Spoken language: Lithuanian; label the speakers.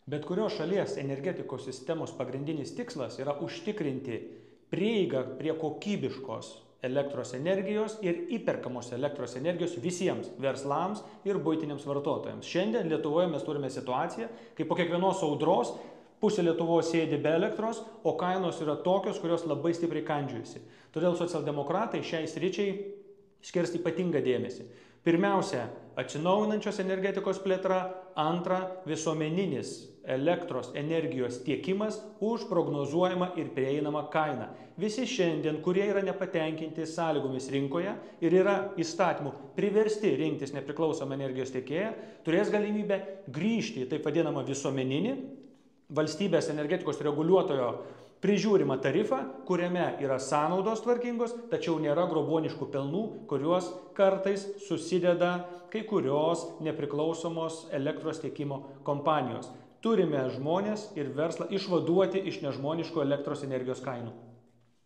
Speaker 1: Bet kurios šalies energetikos sistemos pagrindinis tikslas yra užtikrinti prieigą prie kokybiškos elektros energijos ir įperkamos elektros energijos visiems verslams ir buitiniams vartotojams. Šiandien Lietuvoje mes turime situaciją, kai po kiekvienos audros pusė Lietuvos sėdi be elektros, o kainos yra tokios, kurios labai stipriai kandžiojasi. Todėl socialdemokratai šiai sričiai skirs ypatingą dėmesį. Pirmiausia, atsinaujinančios energetikos plėtra, antra, visuomeninis elektros energijos tiekimas už prognozuojamą ir prieinamą kainą. Visi šiandien, kurie yra nepatenkinti sąlygomis rinkoje ir yra įstatymų priversti rinktis nepriklausomą energijos tiekėją, turės galimybę grįžti į taip vadinamą visuomeninį valstybės energetikos reguliuotojo prižiūrimą tarifą, kuriame yra sąnaudos tvarkingos, tačiau nėra grobuoniškų pelnų, kuriuos kartais susideda kai kurios nepriklausomos elektros tiekimo kompanijos. Turime žmonės ir verslą išvaduoti iš nežmoniškų elektros energijos kainų.